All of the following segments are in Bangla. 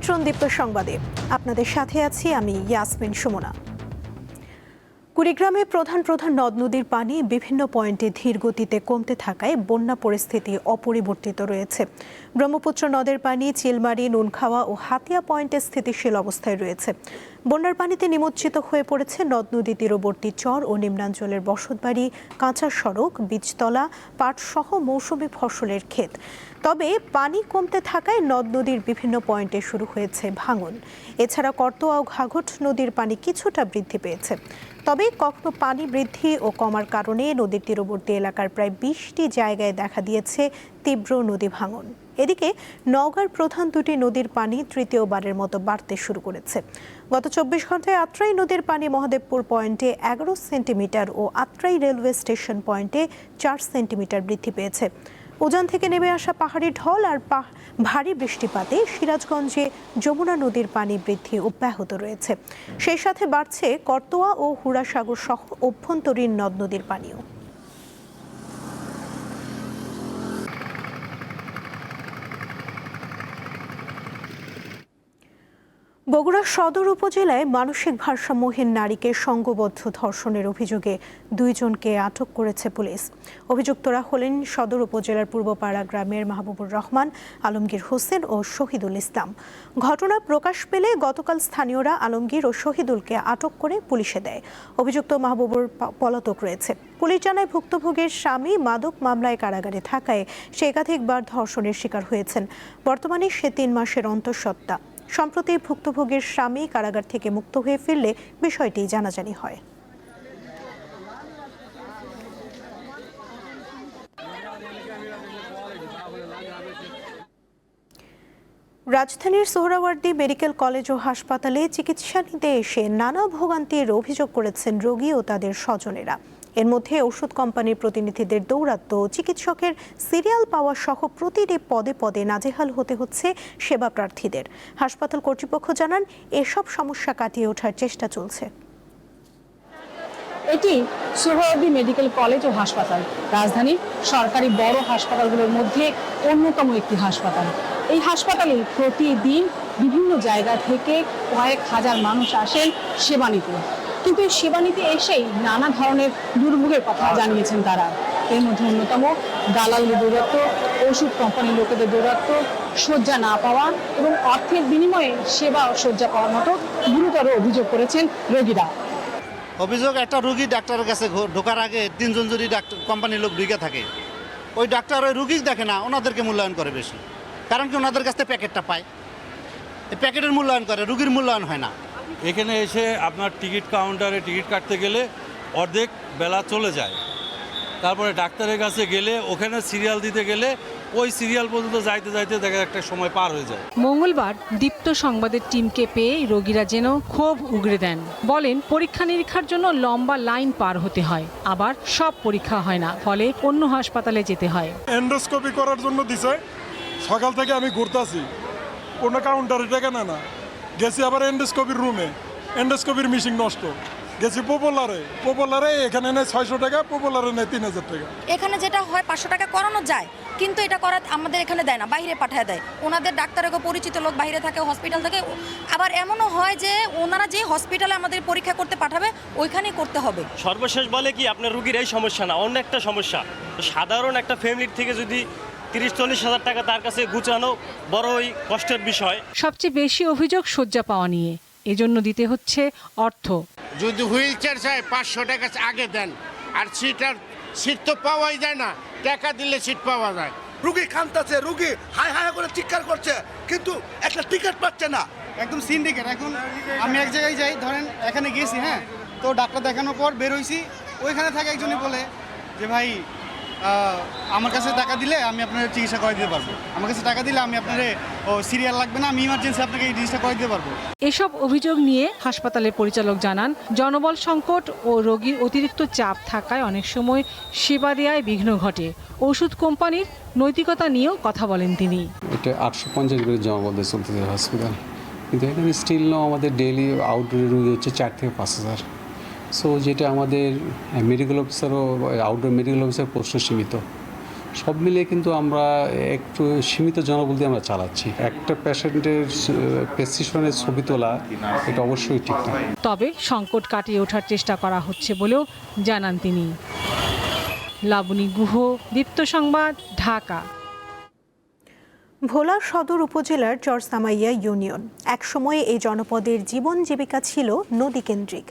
আমন্ত্রণ দীপ্ত সংবাদে। আপনাদের সাথে আছি আমি ইয়াসমিন সুমনা। কুড়িগ্রামে প্রধান নদ নদীর পানি বিভিন্ন পয়েন্টে ধীর গতিতে কমতে থাকায় বন্যা পরিস্থিতি অপরিবর্তিত রয়েছে। ব্রহ্মপুত্র নদের পানি চিলমারি, নুনখাওয়া ও হাতিয়া পয়েন্টে স্থিতিশীল অবস্থায় রয়েছে। বন্যার পানিতে নিমজ্জিত হয়ে পড়েছে নদ নদী তীরবর্তী চর ও নিম্নাঞ্চলের বসতবাড়ি, কাঁচা সড়ক, বীজতলা, পাট সহ মৌসুমি ফসলের ক্ষেত। তবে পানি কমতে থাকায় নদ নদীর বিভিন্ন পয়েন্টে শুরু হয়েছে ভাঙন। এছাড়া করতোয়া ও ঘাঘট নদীর পানি কিছুটা বৃদ্ধি পেয়েছে। তবে কখনো পানি বৃদ্ধি ও কমার কারণে নদীর তীরবর্তী এলাকার প্রায় 20টি জায়গায় দেখা দিয়েছে তীব্র নদী ভাঙন। এদিকে নওগাঁর প্রধান দুটি নদীর পানি তৃতীয়বারের মতো বাড়তে শুরু করেছে। গত 24 ঘন্টায় আত্রাই নদীর পানি মহাদেবপুর পয়েন্টে 11 সেন্টিমিটার ও আত্রাই রেলওয়ে স্টেশন পয়েন্টে 4 সেন্টিমিটার বৃদ্ধি পেয়েছে। উজান থেকে নেমে আসা পাহাড়ি ঢল আর ভারী বৃষ্টিপাতে সিরাজগঞ্জে যমুনা নদীর পানি বৃদ্ধি অব্যাহত রয়েছে। সেই সাথে বাড়ছে করতোয়া ও হুড়াসাগর সহ অভ্যন্তরীণ নদ নদীর পানিও। বগুড়া সদর উপজেলায় মানসিক ভারসাম্যহীন নারীকে সংঘবদ্ধ ধর্ষণের অভিযোগে 2 জনকে আটক করেছে পুলিশ। অভিযুক্তরা হলেন সদর উপজেলার পূর্বপাড়া গ্রামের মাহবুবুর রহমান, আলমগীর হোসেন ও শহীদুল ইসলাম। ঘটনা প্রকাশ পেলে গতকাল স্থানীয়রা আলমগীর ও শহীদুলকে আটক করে পুলিশে দেয়। অভিযুক্ত মাহবুবুর পলাতক রয়েছে। পুলিশ জানায় ভুক্তভোগীর স্বামী মাদক মামলায় কারাগারে থাকায় সে একাধিকবার ধর্ষণের শিকার হয়েছেন। বর্তমানে সে 3 মাসের অন্তঃসত্ত্বা। সম্প্রতি ভুক্তভোগীর স্বামী কারাগার থেকে মুক্ত হয়ে ফিরলে বিষয়টি জানাজানি হয়। রাজধানীর সোহরাওয়ার্দী মেডিকেল কলেজ ও হাসপাতালে চিকিৎসা নিতে এসে নানা ভোগান্তির অভিযোগ করেছেন রোগী ও তাদের স্বজনেরা। এর মধ্যে ওষুধ কোম্পানির প্রতিনিধিদের দৌরাত্ম্য, চিকিৎসকের সিরিয়াল পাওয়া সহ প্রতিটি পদে পদে নাজেহাল হতে হচ্ছে সেবা প্রার্থীদের। হাসপাতাল কর্তৃপক্ষ জানান এসব সমস্যা কাটিয়ে ওঠার চেষ্টা চলছে। এটি সোহরাওয়ার্দী মেডিকেল কলেজ ও হাসপাতাল, রাজধানীর সরকারি বড় হাসপাতালগুলোর মধ্যে অন্যতম একটি হাসপাতাল। এই হাসপাতালে প্রতিদিন বিভিন্ন জায়গা থেকে কয়েক হাজার মানুষ আসেন সেবা নিতে, কিন্তু সেবা নিতে এসেই নানা ধরনের দুর্ভোগের কথা জানিয়েছেন তারা। এর মধ্যে অন্যতম দালালের দৌরাত্ম্য, ওষুধ কোম্পানির লোকেদের দৌরাত্ম্য, শয্যা না পাওয়া এবং অর্থের বিনিময়ে সেবা ও শয্যা পাওয়ার মতো গুরুতর অভিযোগ করেছেন রোগীরা। অভিযোগ, একটা রুগী ডাক্তারের কাছে ঢোকার আগে 3 জন যদি ডাক্তার কোম্পানির লোক ঢুকে থাকে, ওই ডাক্তার ওই রুগী দেখে না, ওনাদেরকে মূল্যায়ন করে বেশি। কারণ কি, ওনাদের কাছ থেকে প্যাকেটটা পায়, এই প্যাকেটের মূল্যায়ন করে, রুগীর মূল্যায়ন হয় না। এখানে এসে আপনার টিকিট কাউন্টারে টিকিট কাটতে গেলে অর্ধেক বেলা চলে যায়। তারপরে ডাক্তারের কাছে গেলে ওখানে সিরিয়াল দিতে গেলে ওই সিরিয়াল পর্যন্ত যাইতে যাইতে দেখা একটা সময় পার হয়ে যায়। মঙ্গলবার দীপ্ত সংবাদের টিমকে পেয়ে রোগীরা যেন ক্ষোভ উগরে দেন। বলেন পরীক্ষা নিরীক্ষার জন্য লম্বা লাইন পার হতে হয়, আবার সব পরীক্ষা হয় না, ফলে অন্য হাসপাতালে যেতে হয়। এন্ডোস্কোপি করার জন্য দিছে, সকাল থেকে আমি ঘুরতাছি, কোনো কাউন্টারে টাকা না গেছি, আবার এন্ডোস্কোপির রুমে, এন্ডোস্কোপির মেশিন নষ্ট, গেছি পপুলারে এখানে নেয় 600 টাকা, পপুলারে নেয় 3000 টাকা। এখানে যেটা হয় 500 টাকা করানো যায়, কিন্তু এটা করা আমাদের এখানে দেয় না, বাইরে পাঠায় দেয়। ওনাদের ডাক্তারের পরিচিত লোক বাইরে থাকে, হসপিটাল থেকে। আবার এমনও হয় যে ওনারা যে হসপিটালে আমাদের পরীক্ষা করতে পাঠাবে ওইখানেই করতে হবে। সর্বশেষ বলে কি, আপনার রুগীর এই সমস্যা না, অন্য একটা সমস্যা। সাধারণ একটা ফ্যামিলির থেকে যদি 30-40 হাজার টাকা তার কাছে গুছানো বড়ই কষ্টের বিষয়। সবচেয়ে বেশি অভিযোগ শয্যা পাওয়া নিয়ে, এজন্য দিতে হচ্ছে অর্থ। যদি হুইল চেয়ার চাই 500 টাকা আগে দেন, আর সিট তো পাওয়াই যায় না, টাকা দিলে সিট পাওয়া যায়। রুগী কাঁদতেছে, রুগী হাই হাই করে চিৎকার করছে, কিন্তু একটা টিকিট পাচ্ছে না। একদম সিন্ডিকেট। এখন আমি এক জায়গায় যাই, ধরেন এখানে গেছি, হ্যাঁ, তো ডাক্তার দেখানোর পর বের হয়েছি, ওইখানে থাকে একজনই বলে যে ভাই আমার কাছে টাকা দিলে আমি আপনার চিকিৎসা করে দিতে পারবো, আমার কাছে টাকা দিলে আমি আপনার সিরিয়াল লাগবে না, আমি ইমার্জেন্সি আপনাকে এই জিনিসটা করে দিতে পারবো। এসব অভিযোগ নিয়ে হাসপাতালের পরিচালক জানান, জনবল সংকট ও রোগীর অতিরিক্ত চাপ থাকায় অনেক সময় সেবা দেওয়ায় বিঘ্ন ঘটে। ওষুধ কোম্পানির নৈতিকতা নিয়েও কথা বলেন তিনি। এটা 850 করে জনবল দিয়ে চলতেছে হসপিটাল, কিন্তু এখানে স্টিল আমাদের ডেইলি আউটডোরে রুগী হচ্ছে 4 থেকে 5,000। সো যেটা আমাদের মেডিকেল অফিসারও, আউটডোর মেডিকেল অফিসার পোস্ট সীমিত, সব মিলিয়ে কিন্তু আমরা একটু সীমিত জনবল দিয়ে আমরা চালাচ্ছি। একটা পেশেন্টের প্রেসক্রিপশনের ছবি তোলা এটা অবশ্যই ঠিক না। তবে সংকট কাটিয়ে ওঠার চেষ্টা করা হচ্ছে বলেও জানান তিনি। লাবণী গুহ, দীপ্ত সংবাদ, ঢাকা। ভোলা সদর উপজেলার চরসামাইয়া ইউনিয়ন একসময় এই জনপদের জীবন জীবিকা ছিল নদী কেন্দ্রিক,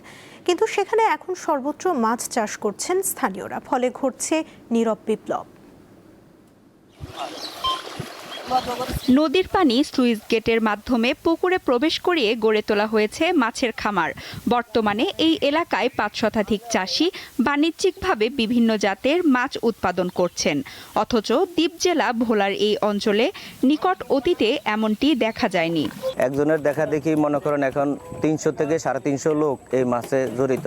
কিন্তু সেখানে এখন সর্বত্র মাছ চাষ করছেন স্থানীয়রা, ফলে ঘটছে নীরব বিপ্লব। নদীর পানি স্লুইস গেটের মাধ্যমে পুকুরে প্রবেশ করিয়ে গড়ে তোলা হয়েছে মাছের খামার। বর্তমানে এই এলাকায় ৫ শতাধিক চাষি বাণিজ্যিকভাবে বিভিন্ন জাতের মাছ উৎপাদন করছেন। অথচ দ্বীপ জেলা ভোলার এই অঞ্চলে নিকট অতীতে এমনটি দেখা যায়নি। একজনের দেখা দেখি মনে করেন এখন ৩০০ থেকে ৩৫০ লোক এই মাছে জড়িত।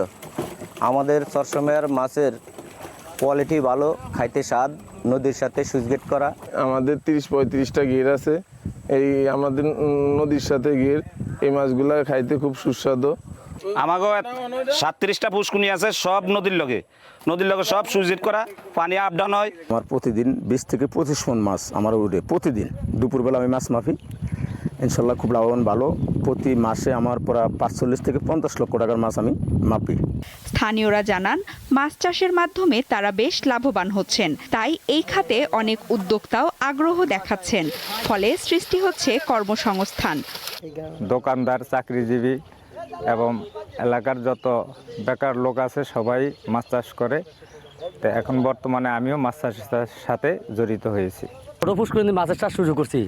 আমাদের চরসময়ের মাছের কোয়ালিটি ভালো, খাইতে স্বাদ, নদীর সাথে সুইচ গেট করা। আমাদের ৩০-৩৫টা ঘের আছে, এই আমাদের নদীর সাথে ঘের। এই মাছগুলা খাইতে খুব সুস্বাদু। আমাকে ৩৭টা পুষ্কুনি আছে, সব নদীর লগে সব সুইচ গেট করা, পানি আপ ডাউন হয়। আমার প্রতিদিন ২০ থেকে ২৫ মণ মাছ আমার উঠে প্রতিদিন। দুপুরবেলা আমি মাছ মাফি, ইনশাল্লাহ খুব লাভবান ভালো। প্রতি মাসে আমার প্রায় ৪৫ থেকে ৫০ লক্ষ টাকার মাছ আমি মাপি। স্থানীয়রা জানান, মাছ চাষের মাধ্যমে তারা বেশ লাভবান হচ্ছেন, তাই এই খাতে অনেক উদ্যোক্তাও আগ্রহ দেখাচ্ছেন, ফলে সৃষ্টি হচ্ছে কর্মসংস্থান। দোকানদার, চাকরিজীবী এবং এলাকার যত বেকার লোক আছে সবাই মাছ চাষ করে। তো এখন বর্তমানে আমিও মাছ চাষের সাথে জড়িত হয়েছি। ছোট পুষ্করিণী মাছের চাষ শুরু করছি।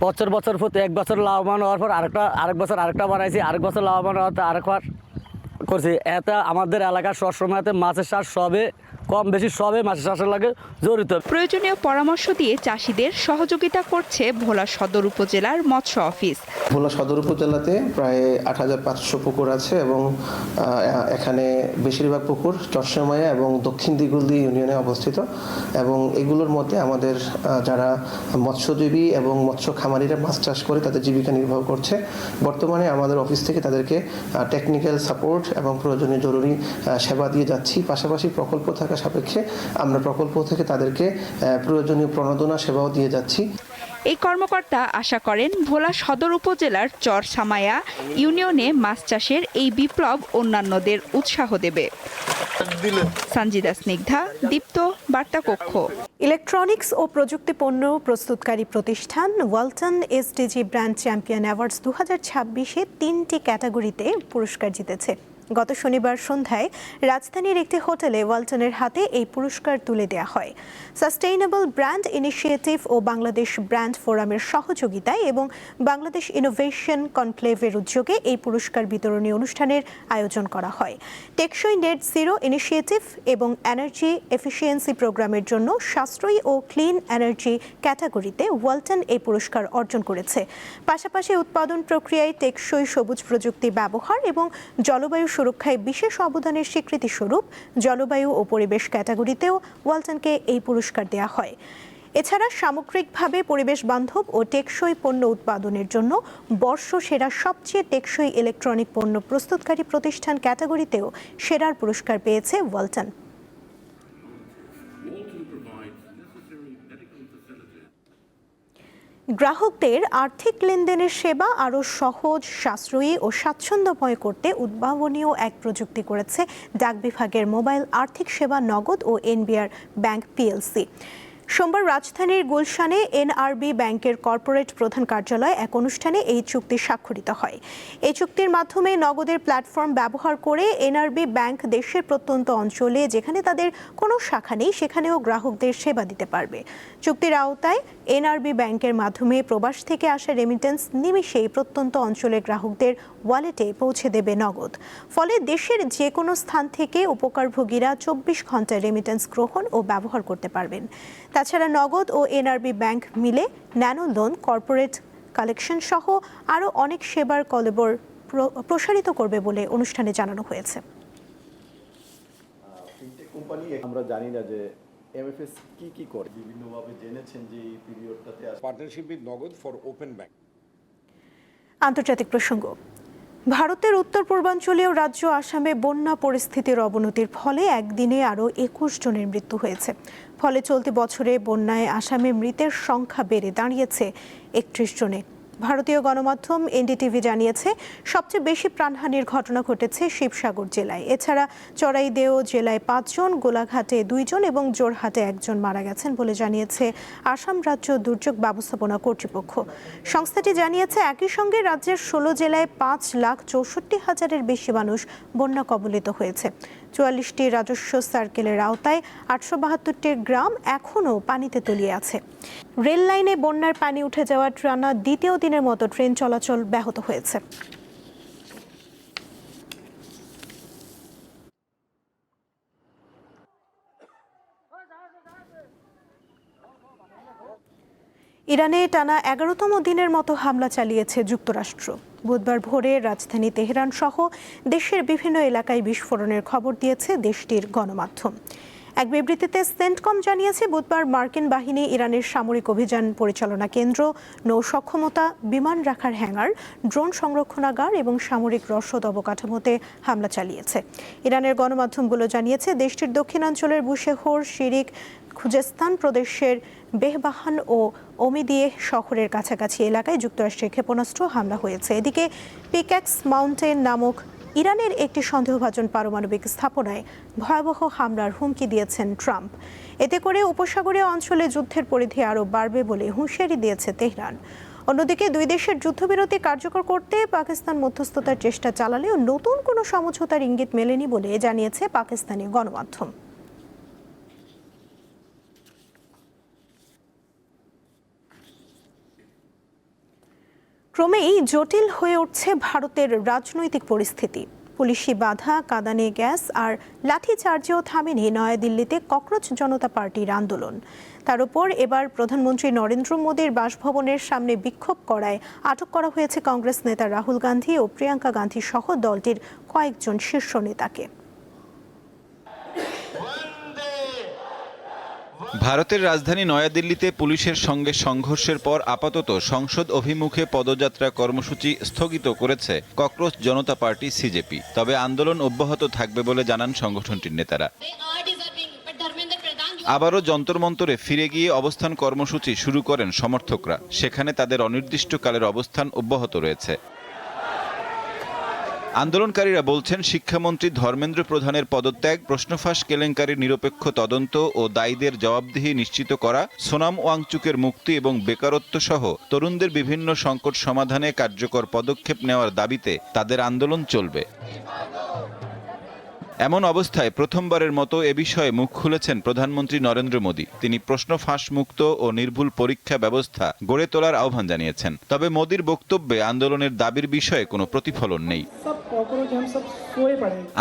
বছর প্রতি এক বছর লাভবান হওয়ার পর আরেক বছর আরেকটা বানাইছি, আরেক বছর লাভবান হওয়ার আরেকবার করছি। এতে আমাদের এলাকার সবসময়তে মাছের চাষ সবে কম বেশি সবে মাছের চাষের লাগে জড়িত। প্রয়োজনীয় পরামর্শ দিয়ে চাষিদের সহযোগিতা করছে ভোলা সদর উপজেলার মৎস্য অফিস। ভোলা সদর উপজেলাতে প্রায় ৮৫০০ পুকুর আছে এবং এখানে বেশিরভাগ পুকুর চরসময়া এবং দক্ষিণ দিগুলদি ইউনিয়নে অবস্থিত, এবং এগুলোর মধ্যে আমাদের যারা মৎস্যজীবী এবং মৎস্য খামারিরা মাছ চাষ করে তাদের জীবিকা নির্বাহ করছে। বর্তমানে আমাদের অফিস থেকে তাদেরকে টেকনিক্যাল সাপোর্ট এবং প্রয়োজনীয় জরুরি সেবা দিয়ে যাচ্ছি। পাশাপাশি প্রকল্প থাকা সাপেক্ষে আমরা প্রকল্প থেকে তাদেরকে প্রয়োজনীয় প্রণোদনা সেবাও দিয়ে যাচ্ছি। এই কর্মকর্তা আশা করেন ভোলা সদর উপজেলার চরসামায়া ইউনিয়নে মাছ চাষের এই বিপ্লব অন্যান্যদের উৎসাহ দেবে। সঞ্জিদা স্নিগ্ধা, দীপ্ত, বার্তা কক্ষ। ইলেকট্রনিক্স ও প্রযুক্তি পণ্য প্রস্তুতকারী প্রতিষ্ঠান Walton SDG brand champion awards 2026-এ 3টি ক্যাটাগরিতে পুরস্কার জিতেছে। গত শনিবার সন্ধ্যায় রাজধানীর একটি হোটেলে ওয়ালটনের হাতে এই পুরস্কার তুলে দেওয়া হয়। সাস্টেইনেবল ব্র্যান্ড ইনিশিয়েটিভ ও বাংলাদেশ ব্র্যান্ড ফোরামের সহযোগিতায় এবং বাংলাদেশ ইনোভেশন কনক্লেভের উদ্যোগে এই পুরস্কার বিতরণী অনুষ্ঠানের আয়োজন করা হয়। টেকসই নেট জিরো ইনিশিয়েটিভ এবং এনার্জি এফিসিয়েন্সি প্রোগ্রামের জন্য সাশ্রয়ী ও ক্লিন এনার্জি ক্যাটাগরিতে ওয়ালটন এই পুরস্কার অর্জন করেছে। পাশাপাশি উৎপাদন প্রক্রিয়ায় টেকসই সবুজ প্রযুক্তি ব্যবহার এবং জলবায়ু সুরক্ষায় বিশেষ অবদানের স্বীকৃতি স্বরূপ জলবায়ু ও পরিবেশ ক্যাটাগরিতেও ওয়ালটনকে এই পুরস্কার দেওয়া হয়। এছাড়া সামগ্রিকভাবে পরিবেশ বান্ধব ও টেকসই পণ্য উৎপাদনের জন্য বর্ষসেরা সবচেয়ে টেকসই ইলেকট্রনিক পণ্য প্রস্তুতকারী প্রতিষ্ঠান ক্যাটাগরিতেও সেরার পুরস্কার পেয়েছে ওয়ালটন। গ্রাহকদের আর্থিক লেনদেনের সেবা আরও সহজ, সাশ্রয়ী ও স্বাচ্ছন্দ্যময় করতে উদ্ভাবনীয় এক প্রযুক্তি করেছে ডাক বিভাগের মোবাইল আর্থিক সেবা নগদ ও এনবিআর ব্যাংক পিএলসি। সোমবার রাজধানীর গুলশানে এনআরবি ব্যাংকের কর্পোরেট প্রধান কার্যালয়ে এক অনুষ্ঠানে এই চুক্তি স্বাক্ষরিত হয়। এই চুক্তির মাধ্যমে নগদের প্ল্যাটফর্ম ব্যবহার করে এনআরবি ব্যাংক দেশের প্রত্যন্ত অঞ্চলে যেখানে তাদের কোনো শাখা নেই সেখানেও গ্রাহকদের সেবা দিতে পারবে। চুক্তির আওতায় এনআরবি ব্যাংকের মাধ্যমে প্রবাস থেকে আসা রেমিটেন্স নিমিষেই প্রত্যন্ত অঞ্চলের গ্রাহকদের ওয়ালেটে পৌঁছে দেবে নগদ। ফলে দেশের যে কোনো স্থান থেকে উপকারভোগীরা 24 ঘন্টায় রেমিটেন্স গ্রহণ ও ব্যবহার করতে পারবেন। তাছাড়া নগদ ও এনআরবি ব্যাংক মিলে ন্যানো লোন, কর্পোরেট কালেকশন সহ আরও অনেক সেবার কলেবর প্রসারিত করবে বলে অনুষ্ঠানে জানানো হয়েছে। আমরা জানি না যে এমএফএস কি করে, বিভিন্নভাবে জেনেছেন যে এই পিরিয়ডটাতে পার্টনারশিপ উইথ নগদ ফর ওপেন ব্যাংক। আন্তর্জাতিক প্রসঙ্গ। ভারতের উত্তর পূর্বাঞ্চলীয় রাজ্য আসামে বন্যা পরিস্থিতির অবনতির ফলে একদিনে আরও ২১ জনের মৃত্যু হয়েছে। ফলে চলতি বছরে বন্যায় আসামে মৃতের সংখ্যা বেড়ে দাঁড়িয়েছে ৩১ জনে। ভারতীয় গণমাধ্যম এনডিটিভি জানিয়েছে সবচেয়ে বেশি প্রাণহানির ঘটনা ঘটেছে শিবসাগর জেলায়। এছাড়া চড়াইদেও জেলায় ৫ জন, গোলাঘাটে ২ জন এবং জোরহাটে ১ জন মারা গেছেন বলে জানিয়েছে আসাম রাজ্য দুর্যোগ ব্যবস্থাপনা কর্তৃপক্ষ। সংস্থাটি জানিয়েছে একই সঙ্গে রাজ্যের ১৬ জেলায় ৫,৬৪,০০০-এর বেশি মানুষ বন্যা কবলিত হয়েছে। ৪৪টি রাজস্ব সার্কেলের আওতায় ৮৭২টি গ্রাম এখনও পানিতে তলিয়ে আছে। রেল লাইনে বন্যার পানি উঠে যাওয়া টানা দ্বিতীয় দিনের মতো ট্রেন চলাচল ব্যাহত হয়েছে। ইরানে টানা ১১তম দিনের মতো হামলা চালিয়েছে যুক্তরাষ্ট্র। বুধবার ভোরে রাজধানী তেহরান সহ দেশের বিভিন্ন এলাকায় বিস্ফোরণের খবর দিয়েছে দেশটির গণমাধ্যম। এক বিবৃতিতে সেন্টকম জানিয়েছে বুধবার মার্কিন বাহিনী ইরানের সামরিক অভিযান পরিচালনা কেন্দ্র, নৌ সক্ষমতা, বিমান রাখার হ্যাঙ্গার, ড্রোন সংরক্ষণাগার এবং সামরিক রসদ অবকাঠামোতে হামলা চালিয়েছে। ইরানের গণমাধ্যমগুলো জানিয়েছে দেশটির দক্ষিণাঞ্চলের বুশেহর, শিরিক, খুজেস্তান প্রদেশের বেহবাহান ও ওমিদিয়ে শহরের কাছাকাছি এলাকায় যুক্তরাষ্ট্রের ক্ষেপণাস্ত্র হামলা হয়েছে। এদিকে পিক্যাক্স মাউন্টেন নামক ইরানের একটি সন্দেহভাজন পারমাণবিক স্থাপনায় ভয়াবহ হামলার হুমকি দিয়েছেন ট্রাম্প। এতে করে উপসাগরীয় অঞ্চলে যুদ্ধের পরিধি আরও বাড়বে বলে হুঁশিয়ারি দিয়েছে তেহরান। অন্যদিকে দুই দেশের যুদ্ধবিরতি কার্যকর করতে পাকিস্তান মধ্যস্থতার চেষ্টা চালালেও নতুন কোনো সমঝোতার ইঙ্গিত মেলেনি বলে জানিয়েছে পাকিস্তানি গণমাধ্যম। ক্রমেই জটিল হয়ে উঠছে ভারতের রাজনৈতিক পরিস্থিতি। পুলিশি বাধা, কাঁদানে গ্যাস আর লাঠিচার্জেও থামেনি নয়াদিল্লিতে ককরোচ জনতা পার্টির আন্দোলন। তার উপর এবার প্রধানমন্ত্রী নরেন্দ্র মোদীর বাসভবনের সামনে বিক্ষোভ করায় আটক করা হয়েছে কংগ্রেস নেতা রাহুল গান্ধী ও প্রিয়াঙ্কা গান্ধী সহ দলটির কয়েকজন শীর্ষ নেতাকে। ভারতের রাজধানী নয়াদিল্লিতে পুলিশের সঙ্গে সংঘর্ষের পর আপাতত সংসদ অভিমুখে পদযাত্রা কর্মসূচি স্থগিত করেছে ককরোচ জনতা পার্টি সিজেপি। তবে আন্দোলন অব্যাহত থাকবে বলে জানান সংগঠনটির নেতারা। আবারও যন্তর মন্তরে ফিরে গিয়ে অবস্থান কর্মসূচি শুরু করেন সমর্থকরা। সেখানে তাদের অনির্দিষ্টকালের অবস্থান অব্যাহত রয়েছে। আন্দোলনকারীরা বলছেন শিক্ষামন্ত্রী ধর্মেন্দ্র প্রধানের পদত্যাগ, প্রশ্নফাঁস কেলেঙ্কারির নিরপেক্ষ তদন্ত ও দায়ীদের জবাবদিহি নিশ্চিত করা, সোনাম ওয়াংচুকের মুক্তি এবং বেকারত্ব সহ তরুণদের বিভিন্ন সংকট সমাধানে কার্যকর পদক্ষেপ নেওয়ার দাবিতে তাদের আন্দোলন চলবে। এমন অবস্থায় প্রথমবারের মতো এ বিষয়ে মুখ খুলেছেন প্রধানমন্ত্রী নরেন্দ্র মোদী। তিনি প্রশ্ন ফাঁস মুক্ত ও নির্ভুল পরীক্ষা ব্যবস্থা গড়ে তোলার আহ্বান জানিয়েছেন। তবে মোদীর বক্তব্যে আন্দোলনের দাবির বিষয়ে কোনো প্রতিফলন নেই।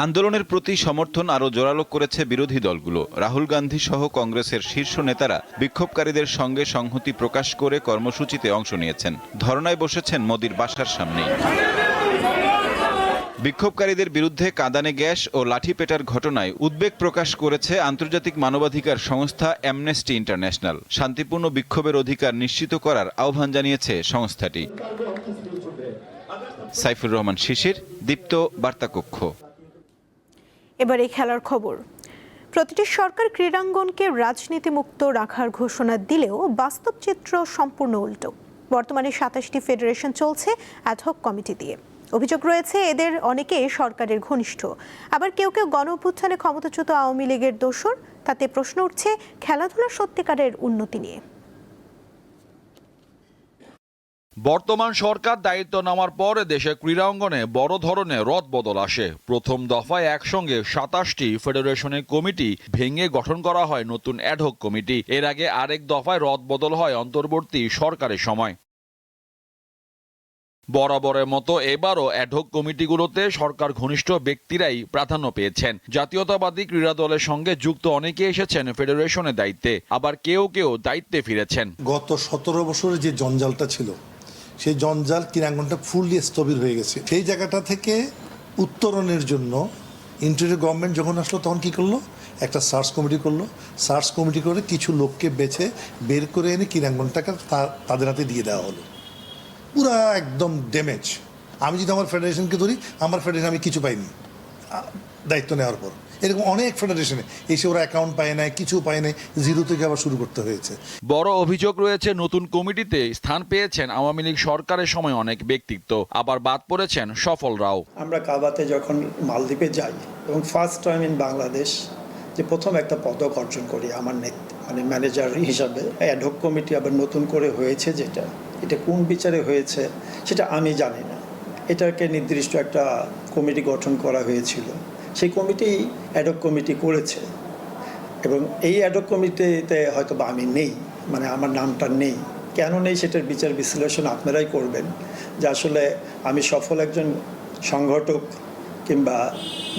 আন্দোলনের প্রতি সমর্থন আরও জোরালো করেছে বিরোধী দলগুলো। রাহুল গান্ধী সহ কংগ্রেসের শীর্ষ নেতারা বিক্ষোভকারীদের সঙ্গে সংহতি প্রকাশ করে কর্মসূচিতে অংশ নিয়েছেন। ধর্নায় বসেছেন মোদীর বাসার সামনেই। বিক্ষোভকারীদের বিরুদ্ধে কাঁদানে গ্যাস ও লাঠি পেটার ঘটনায় উদ্বেগ প্রকাশ করেছে আন্তর্জাতিক মানবাধিকার সংস্থা অ্যামনেস্টি ইন্টারন্যাশনাল। শান্তিপূর্ণ বিক্ষোভের অধিকার নিশ্চিত করার আহ্বান জানিয়েছে সংস্থাটি। সাইফুর রহমান শিশির, দীপ্ত বার্তাকক্ষ। এবারে খেলার খবর। প্রতিটি সরকার ক্রীড়াঙ্গনকে রাজনীতিমুক্ত রাখার ঘোষণা দিলেও বাস্তব চিত্র সম্পূর্ণ উল্টো। বর্তমানে ২৭টি ফেডারেশন চলছে অ্যাডহক কমিটি দিয়ে। অভিযোগ রয়েছে এদের অনেকে সরকারের ঘনিষ্ঠ, আবার কেউ কেউ গণঅভ্যুত্থানে ক্ষমতাচ্যুত আওয়ামী লীগের দোসর। তাতে প্রশ্ন উঠছে খেলাধুলার সত্যিকারের উন্নতি নিয়ে। বর্তমান সরকার দায়িত্ব নেওয়ার পর দেশে ক্রীড়াঙ্গনে বড় ধরনের রদবদল আসে। প্রথম দফায় একসঙ্গে ২৭টি ফেডারেশনের কমিটি ভেঙে গঠন করা হয় নতুন অ্যাডহক কমিটি। এর আগে আরেক দফায় রদবদল হয় অন্তর্বর্তী সরকারের সময়। বরাবরের মতো এবারও অ্যাডহক কমিটিগুলোতে সরকার ঘনিষ্ঠ ব্যক্তিরাই প্রাধান্য পেয়েছেন। জাতীয়তাবাদী ক্রীড়া দলের সঙ্গে যুক্ত অনেকে এসেছেন ফেডারেশনের দায়িত্বে, আবার কেউ কেউ দায়িত্বে ফিরেছেন। গত ১৭ বছরের যে জঞ্জালটা ছিল, সেই জঞ্জাল ক্রীড়াঙ্গনটা ফুললি স্থবির হয়ে গেছে। সেই জায়গাটা থেকে উত্তরণের জন্য ইন্টারিয়র গভর্নমেন্ট যখন আসলো তখন কি করলো, একটা সার্চ কমিটি করলো। সার্চ কমিটি করে কিছু লোককে বের করে এনে ক্রীড়াঙ্গনটাকে তাদের হাতে দিয়ে দেওয়া হলো। পুরা একদম ড্যামেজ। আমি যদি আমার ফেডারেশনকে ধরি, আমার ফেডারেশন আমি কিছু পাইনি দায়িত্ব নেওয়ার পর। এরকম অনেক ফেডারেশনে এসে ওরা অ্যাকাউন্ট পায় নাই, কিছু পায় নাই, জিরো থেকে আবার শুরু করতে হয়েছে। বড় অভিযোগ রয়েছে নতুন কমিটিতে স্থান পেয়েছেন আওয়ামী লীগ সরকারের সময় অনেক ব্যক্তিত্ব, আবার বাদ পড়েছেন সফলরাও। আমরা কাবাতে যখন মালদ্বীপে যাই এবং ফার্স্ট টাইম ইন বাংলাদেশ যে প্রথম একটা পদক অর্জন করি আমার মানে ম্যানেজার হিসাবে, অ্যাডহক কমিটি আবার নতুন করে হয়েছে, এটা কোন বিচারে হয়েছে সেটা আমি জানি না। এটাকে নির্দিষ্ট একটা কমিটি গঠন করা হয়েছিল, সেই কমিটি অ্যাডহক কমিটি করেছে এবং এই অ্যাডহক কমিটিতে হয়তো বা আমি নেই, মানে আমার নামটা নেই। কেন নেই সেটার বিচার বিশ্লেষণ আপনারাই করবেন, যে আসলে আমি সফল একজন সংগঠক কিংবা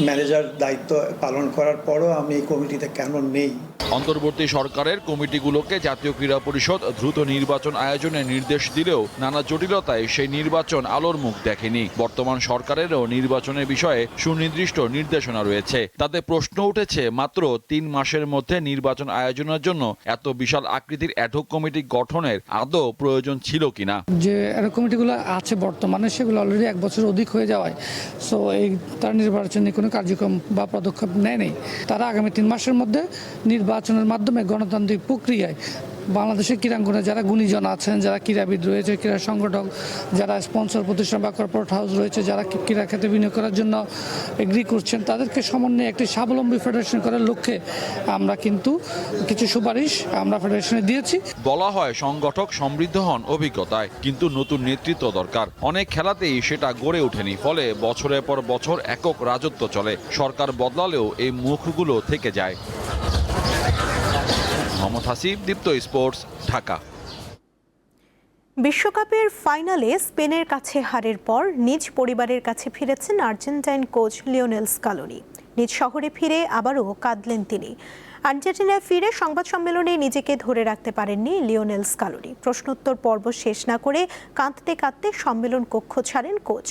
ম্যানেজার দায়িত্ব পালন করার পরও আমি এই কমিটিতে কেন নেই। অন্তর্বর্তী সরকারের কমিটিগুলোকে জাতীয় ক্রীড়া পরিষদ দ্রুত নির্বাচন আয়োজনের নির্দেশ দিলেও নানা জটিলতায় সেই নির্বাচন আলোর মুখ দেখেনি। বর্তমান সরকারেরও নির্বাচনের বিষয়ে সুনির্দিষ্ট নির্দেশনা রয়েছে। তাতে প্রশ্ন উঠেছে, মাত্র 3 মাসের মধ্যে নির্বাচন আয়োজনের জন্য এত বিশাল আকৃতির অ্যাডহক কমিটি গঠনের আদৌ প্রয়োজন ছিল কিনা। যে অ্যাডহক কমিটিগুলো আছে বর্তমানে, সেগুলো অলরেডি 1 বছর অধিক হয়ে যাওয়ায় সো তার নির্বাচনে কোনো কার্যক্রম বা পদক্ষেপ নেয়নি। তারা আগামী 3 মাসের মধ্যে নির্বাচনের মাধ্যমে গণতান্ত্রিক প্রক্রিয়ায় বাংলাদেশের ক্রীড়াঙ্গনে যারা গুণীজন আছেন, যারা ক্রীড়াবিদ রয়েছে, ক্রীড়া সংগঠক, যারা স্পন্সর প্রতিষ্ঠান বা কর্পোরেট হাউস রয়েছে, যারা ক্রীড়া ক্ষেত্রে বিনিয়োগ করার জন্য এগ্রি করছেন, তাদেরকে সমন্বয়ে একটি স্বাবলম্বী ফেডারেশন করার লক্ষ্যে আমরা কিন্তু কিছু সুপারিশ আমরা ফেডারেশনে দিয়েছি। বলা হয় সংগঠক সমৃদ্ধ হন অভিজ্ঞতায়, কিন্তু নতুন নেতৃত্ব দরকার। অনেক খেলাতেই সেটা গড়ে ওঠেনি, ফলে বছরের পর বছর একক রাজত্ব চলে। সরকার বদলালেও এই মুখগুলো থেকে যায়। মোহাম্মদ হাসিব, দীপ্ত স্পোর্টস, ঢাকা। বিশ্বকাপের ফাইনালে স্পেনের কাছে হারের পর নিজ পরিবারের কাছে ফিরেছেন আর্জেন্টাইন কোচ লিওনেল স্কালোনি। নিজ শহরে ফিরে আবারও কাঁদলেন তিনি। আর্জেন্টিনায় ফিরে সংবাদ সম্মেলনে নিজেকে ধরে রাখতে পারেননি লিওনেল স্কালোনি। প্রশ্নোত্তর পর্ব শেষ না করে কাঁদতে কাঁদতে সম্মেলন কক্ষ ছাড়েন কোচ।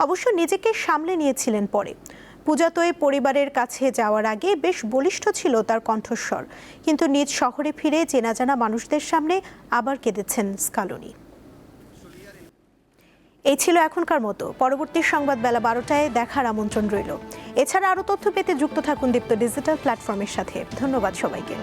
অবশ্য নিজেকে সামলে নিয়েছিলেন পরে। পূজাতোয় পরিবারের কাছে যাওয়ার আগে বেশ বলিষ্ঠ ছিল তার কণ্ঠস্বর, কিন্তু নিজ শহরে ফিরে চেনা জানা মানুষদের সামনে আবার কেঁদেছেন স্কালোনি। এই ছিল এখনকার মতো। পরবর্তী সংবাদ বেলা 12টায় দেখার আমন্ত্রণ রইল। এছাড়া আরও তথ্য পেতে যুক্ত থাকুন দীপ্ত ডিজিটাল প্ল্যাটফর্মের সাথে। ধন্যবাদ সবাইকে।